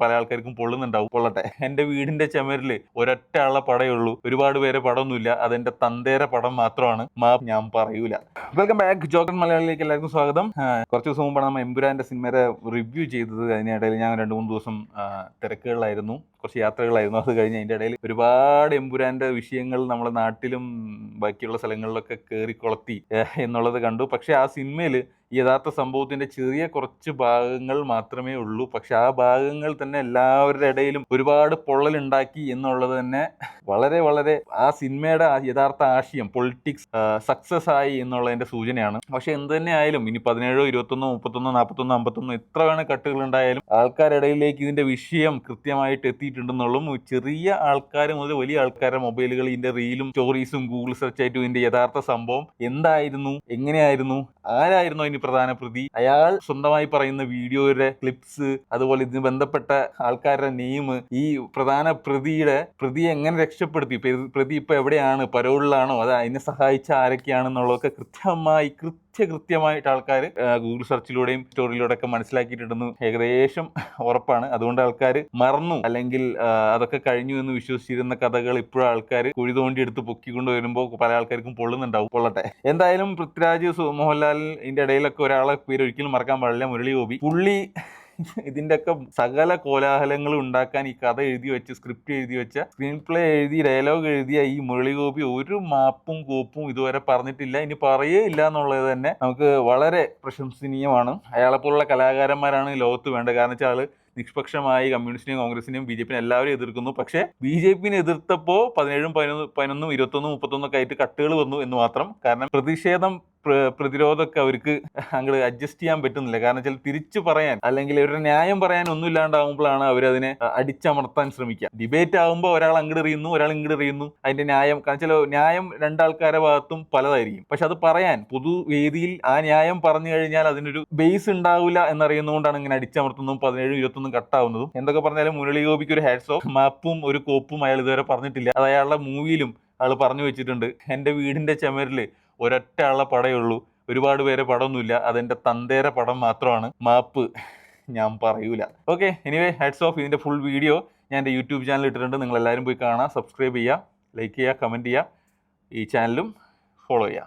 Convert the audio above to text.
പല ആൾക്കാർക്കും പൊള്ളുന്നുണ്ടാവും. പൊള്ളട്ടെ. എന്റെ വീടിന്റെ ചുമരിൽ ഒരൊറ്റ ആളെ പടയുള്ളൂ, ഒരുപാട് പേരെ പടമൊന്നുമില്ല, അതെന്റെ തന്തേരെ പടം മാത്രമാണ്. ഞാൻ പറയൂല. വെൽക്കം ബാക്ക്, ജോക്കർ മലയാളിയിലേക്ക് എല്ലാവർക്കും സ്വാഗതം. കുറച്ച് ദിവസം മുമ്പാണ് നമ്മൾ എമ്പുരാന്റെ സിനിമയുടെ റിവ്യൂ ചെയ്തത്. അതിനിടയിൽ ഞാൻ 2-3 ദിവസം തിരക്കുകളിലായിരുന്നു, കുറച്ച് യാത്രകളായിരുന്നു. അത് കഴിഞ്ഞ് അതിൻ്റെ ഇടയിൽ ഒരുപാട് എമ്പുരാന്റെ വിഷയങ്ങൾ നമ്മുടെ നാട്ടിലും ബാക്കിയുള്ള സ്ഥലങ്ങളിലൊക്കെ കയറി കൊളത്തി എന്നുള്ളത് കണ്ടു. പക്ഷെ ആ സിനിമയിൽ യഥാർത്ഥ സംഭവത്തിന്റെ ചെറിയ കുറച്ച് ഭാഗങ്ങൾ മാത്രമേ ഉള്ളൂ. പക്ഷെ ആ ഭാഗങ്ങൾ തന്നെ എല്ലാവരുടെ ഇടയിലും ഒരുപാട് പൊള്ളലുണ്ടാക്കി എന്നുള്ളത് തന്നെ വളരെ വളരെ ആ സിനിമയുടെ യഥാർത്ഥ ആശയം, പൊളിറ്റിക്സ് സക്സസ് ആയി എന്നുള്ളതിന്റെ സൂചനയാണ്. പക്ഷെ എന്ത് തന്നെ ആയാലും ഇനി 17, 21, 31, 41, 51 എത്ര വേണ കട്ടുകൾ ഉണ്ടായാലും ആൾക്കാരിടയിലേക്ക് ഇതിന്റെ വിഷയം കൃത്യമായിട്ട് എത്തിയിട്ടുണ്ടെന്നുള്ളതും, ചെറിയ ആൾക്കാർ മുതൽ വലിയ ആൾക്കാരുടെ മൊബൈലുകൾ ഇതിന്റെ റീലും സ്റ്റോറീസും ഗൂഗിൾ സെർച്ച് ആയിട്ടും ഇതിന്റെ യഥാർത്ഥ സംഭവം എന്തായിരുന്നു, എങ്ങനെയായിരുന്നു, ആരായിരുന്നു അതിന് പ്രധാന പ്രതി, അയാൾ സ്വന്തമായി പറയുന്ന വീഡിയോയുടെ ക്ലിപ്സ്, അതുപോലെ ഇതിന് ബന്ധപ്പെട്ട ആൾക്കാരുടെ നെയിം, ഈ പ്രധാന പ്രതിയെ എങ്ങനെ രക്ഷപ്പെടുത്തി, പ്രതി ഇപ്പൊ എവിടെയാണ്, പരോളിലാണോ, അത് അതിനെ സഹായിച്ച ആരൊക്കെയാണെന്നുള്ളതൊക്കെ കൃത്യമായിട്ട് ആൾക്കാർ ഗൂഗിൾ സെർച്ചിലൂടെയും സ്റ്റോറിയിലൂടെ ഒക്കെ മനസ്സിലാക്കിയിട്ടുണ്ടെന്ന് ഏകദേശം ഉറപ്പാണ്. അതുകൊണ്ട് ആൾക്കാർ മറന്നു, അല്ലെങ്കിൽ അതൊക്കെ കഴിഞ്ഞു എന്ന് വിശ്വസിച്ചിരുന്ന കഥകൾ ഇപ്പോഴും ആൾക്കാർ കുഴി തോണ്ടി എടുത്ത് പൊക്കിക്കൊണ്ട് വരുമ്പോൾ പല ആൾക്കാർക്കും പൊള്ളുന്നുണ്ടാവും. പൊള്ളട്ടെ. എന്തായാലും പൃഥ്വിരാജ്, മോഹൻലാൽ, ഇതിന്റെ ഇടയിലൊക്കെ ഒരാളെ പേര് ഒരിക്കലും മറക്കാൻ പാടില്ല, മുരളി ഗോപി. പുള്ളി ഇതിന്റെ ഒക്കെ സകല കോലാഹലങ്ങളും ഉണ്ടാക്കാൻ ഈ കഥ എഴുതി വെച്ച്, സ്ക്രിപ്റ്റ് എഴുതി വെച്ച, സ്ക്രീൻ പ്ലേ എഴുതി, ഡയലോഗ് എഴുതിയ ഈ മുരളി ഗോപി ഒരു മാപ്പും കോപ്പും ഇതുവരെ പറഞ്ഞിട്ടില്ല, ഇനി പറയേ ഇല്ല എന്നുള്ളത് തന്നെ നമുക്ക് വളരെ പ്രശംസനീയമാണ്. അയാളെപ്പോലുള്ള കലാകാരന്മാരാണ് ലോകത്ത് വേണ്ടത്. കാരണം വെച്ചാൽ ആള് നിഷ്പക്ഷമായി കമ്മ്യൂണിസ്റ്റിനെയും കോൺഗ്രസിനെയും ബി ജെ പിനെ എല്ലാവരും എതിർക്കുന്നു. പക്ഷെ ബി ജെ പിനെ എതിർത്തപ്പോൾ 17, 11, 21, 31 ഒക്കെ ആയിട്ട് കട്ടുകൾ വന്നു എന്ന് മാത്രം. കാരണം പ്രതിരോധമൊക്കെ അവർക്ക് അങ്ങോട്ട് അഡ്ജസ്റ്റ് ചെയ്യാൻ പറ്റുന്നില്ല. കാരണം വെച്ചാൽ തിരിച്ചു പറയാൻ, അല്ലെങ്കിൽ ഒരു ന്യായം പറയാൻ ഒന്നും ഇല്ലാണ്ടാവുമ്പോഴാണ് അവരതിനെ അടിച്ചമർത്താൻ ശ്രമിക്കുക. ഡിബേറ്റ് ആകുമ്പോൾ ഒരാൾ അങ്ങോട്ട് എറിയുന്നു, ഒരാൾ ഇങ്ങോട്ട് എറിയുന്നു. അതിന്റെ ന്യായം, കാരണം വെച്ചാൽ ന്യായം രണ്ടാൾക്കാരുടെ ഭാഗത്തും പലതായിരിക്കും. പക്ഷെ അത് പറയാൻ പൊതുവേദിയിൽ ആ ന്യായം പറഞ്ഞു കഴിഞ്ഞാൽ അതിനൊരു ബേസ് ഉണ്ടാവില്ല എന്നറിയുന്നതുകൊണ്ടാണ് ഇങ്ങനെ അടിച്ചമർത്തുന്നതും 17, 21 കട്ടാവുന്നതും. എന്തൊക്കെ പറഞ്ഞാലും മുരളി ഗോപിക്ക് ഒരു ഹാറ്റ്സ് ഓഫ്. മാപ്പും ഒരു കോപ്പും അയാൾ ഇതുവരെ പറഞ്ഞിട്ടില്ല. അത് അയാളുടെ മൂവിയിലും ആൾ പറഞ്ഞു വെച്ചിട്ടുണ്ട്. എന്റെ വീടിന്റെ ചുമരിൽ ഒരൊറ്റ ആളെ പടയുള്ളൂ, ഒരുപാട് പേരെ പടമൊന്നുമില്ല, അതെന്റെ തന്തേരെ പടം മാത്രമാണ്. ഞാൻ പറയൂല. Okay, anyway hats off. ഇതിന്റെ ഫുൾ വീഡിയോ ഞാൻ എൻ്റെ യൂട്യൂബ് ചാനൽ ഇട്ടിട്ടുണ്ട്. നിങ്ങൾ എല്ലാവരും പോയി കാണാം, സബ്സ്ക്രൈബ് ചെയ്യുക, ലൈക്ക് ചെയ്യുക, കമൻറ്റ് ചെയ്യുക, ഈ ചാനലും ഫോളോ ചെയ്യുക.